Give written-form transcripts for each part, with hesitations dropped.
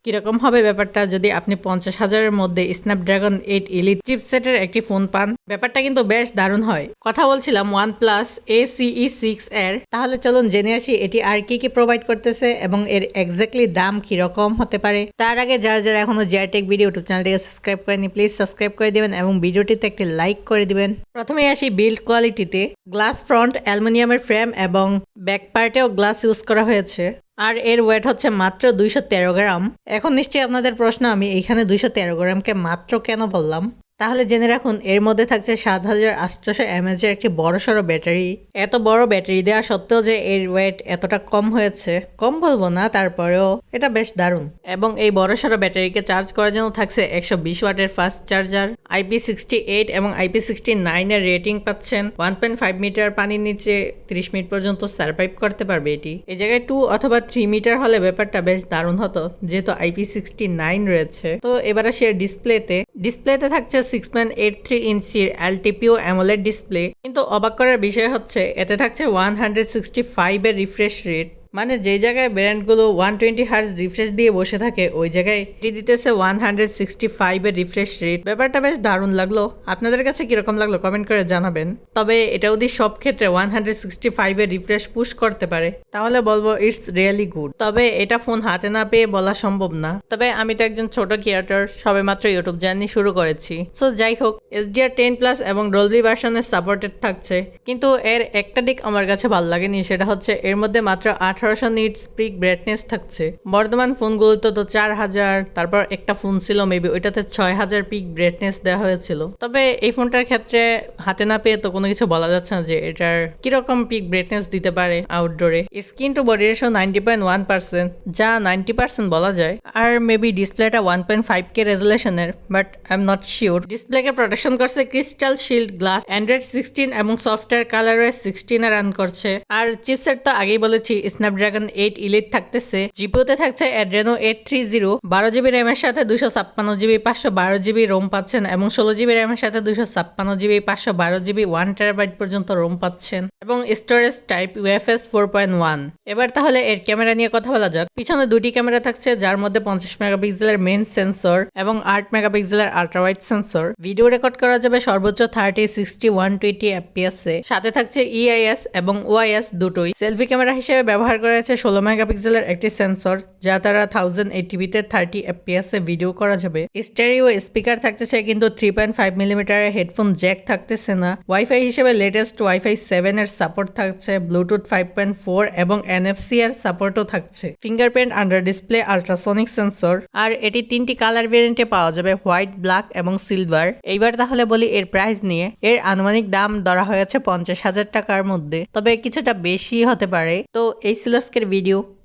কিরকম হবে ব্যাপারটা যদি আপনি 50,000-এর মধ্যে স্ন্যাপড্রাগন 8 এলিট চিপসেটের একটি ফোন পান। ব্যাপারটা কিন্তু বেশ দারুণ হয়। কথা বলছিলাম OnePlus ACE6 এর। তাহলে চলুন জেনে আসি এটি আর কি কি প্রোভাইড করতেছে এবং এর এক্স্যাক্টলি দাম কিরকম হতে পারে। তার আগে যারা যারা এখনো জিআরটেক ভিডিও ইউটিউব চ্যানেলটিকে সাবস্ক্রাইব করেনি প্লিজ সাবস্ক্রাইব করে দিবেন এবং ভিডিওটিতে একটি লাইক করে দিবেন। প্রথমেই আসি বিল্ড কোয়ালিটিতে। গ্লাস ফ্রন্ট অ্যালুমিনিয়ামের ফ্রেম এবং ব্যাক পার্টেও গ্লাস ইউজ করা হয়েছে। আর এর ওয়েট হচ্ছে মাত্র 213 গ্রাম। এখন নিশ্চয়ই আপনাদের প্রশ্ন, আমি এইখানে 213 গ্রামকে মাত্র কেন বললাম? তাহলে জেনে রাখুন এর মধ্যে থাকছে 7800 mAh এর একটি বড়সড় ব্যাটারি। এত বড় ব্যাটারি দেওয়া সত্ত্বেও যে এর ওয়েট এতটা কম হয়েছে, কম বলবো না, তারপরেও এটা বেশ দারুণ। এবং এই বড়সড় ব্যাটারিকে চার্জ করার জন্য থাকছে 120 ওয়াটের ফাস্ট চার্জার। IP68 এবং IP69 এর রেটিং পাচ্ছেন। 1.5 মিটার পানির নিচে 30 মিনিট পর্যন্ত সার্ভাইভ করতে পারবে এটি। এই জায়গায় 2 অথবা 3 মিটার হলে ব্যাপারটা বেশ দারুণ হতো, যেহেতু IP69 রয়েছে। তো এবার আসি এর ডিসপ্লেতে থাকছে 6.83 ইঞ্চির LTPO AMOLED ডিসপ্লে। কিন্তু অবাক করার বিষয় হচ্ছে এতে থাকছে 165 এর রিফ্রেশ রেট। মানে যে জায়গায় ব্র্যান্ডগুলো 120 হার্জ রিফ্রেশ দিয়ে বসে থাকে, ওই জায়গায় এটি দিতেছে 165 এর রিফ্রেশ রেট। ব্যাপারটা বেশ দারুণ লাগলো। আপনাদের কাছে কিরকম লাগলো কমেন্ট করে জানাবেন। তবে এটা যদি সব ক্ষেত্রে 165 এর রিফ্রেশ পুশ করতে পারে তাহলে বলবো ইটস রিয়েলি গুড। তবে এটা ফোন হাতে না পেয়ে বলা সম্ভব না। তবে আমি তো একজন ছোট ক্রিয়েটর, সবে মাত্র ইউটিউব জার্নি শুরু করেছি। সো যাই হোক, HDR10+ এবং ডলবি ভার্সনের সাপোর্টেড থাকছে। কিন্তু এর একটা দিক আমার কাছে ভালো লাগেনি, সেটা হচ্ছে এর মধ্যে মাত্র 1800 নিটস পিক ব্রাইটনেস থাকছে। বর্তমান ফোনগুলোতে তো 4000, তারপর একটা ফোন ছিল মেবি ওইটাতে 6000 পিক ব্রাইটনেস দেওয়া হয়েছিল। তবে এই ফোনটার ক্ষেত্রে হাতে না পেয়ে তো কোনো কিছু বলা যাচ্ছে না যে এটার কিরকম পিক ব্রাইটনেস দিতে পারে আউটডোরে। স্ক্রিন টু বডি রেশিও 90.1%, যা 90% বলা যায়। আর মেবি ডিসপ্লেটা 1.5K রেজুলেশনের, but I am not sure. ডিসপ্লেকে প্রোটেকশন করছে ক্রিস্টাল শিল্ড গ্লাস। অ্যান্ড্রয়েড 16 এবং সফটওয়্যার কালারওয়েজ 16 রান করছে। আর চিপসেট তো আগেই বলেছি স্ন্যাপড্রাগন 8 ইলিট থাকতেছে। জিপিইউতে থাকছে Adreno 830। 12GB র্যাম এর সাথে 256GB 512GB রোম পাচ্ছেন এবং 16GB র্যাম এর সাথে 256GB 512GB 1TB পর্যন্ত রোম পাচ্ছেন এবং স্টোরেজ টাইপ UFS 4.1। এবার তাহলে এর ক্যামেরা নিয়ে কথা বলা যাক। পিছনে দুটি ক্যামেরা থাকছে, যার মধ্যে 50 মেগাপিক্সেলের মেইন সেন্সর এবং 8 মেগাপিক্সেলের ultra wide sensor. Video record করা যাবে সর্বোচ্চ 30, 60, 120 FPS এ। সাথে থাকছে EIS এবং OIS দুটোই। সেলফি ক্যামেরা হিসেবে ব্যবহার করা হয়েছে 16 মেগাপিক্সেলের একটি সেন্সর, যা দ্বারা 1080p তে 30 FPS এ ভিডিও করা যাবে। স্টেরিও স্পিকার থাকতেছে, কিন্তু 3.5 মিলিমিটারের হেডফোন জ্যাক থাকতেছে না। ওয়াইফাই হিসেবে লেটেস্ট ওয়াইফাই 7 এর সাপোর্ট থাকছে, ব্লুটুথ 5.4 এবং NFC এর সাপোর্টও থাকছে। Fingerprint under display ultrasonic sensor. আর এটি 3টি কালার ভেরিয়েন্টে পাওয়া যাবে, হোয়াইট, ব্ল্যাক এবং সিলভার। এইবার তাহলে বলি এর প্রাইস নিয়ে। এর আনুমানিক দাম ধরা হয়েছে 50,000 টাকার মধ্যে, তবে কিছুটা বেশি হতে পারে। তো এই ছিল আজকের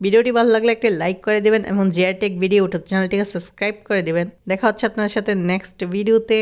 ভিডিওটি ভালো লাগলে একটা লাইক করে দিবেন এবং জিআরটেক ভিডিও ইউটিউব চ্যানেলটিকে সাবস্ক্রাইব করে দিবেন। দেখা হচ্ছে আপনার সাথে নেক্সট ভিডিওতে।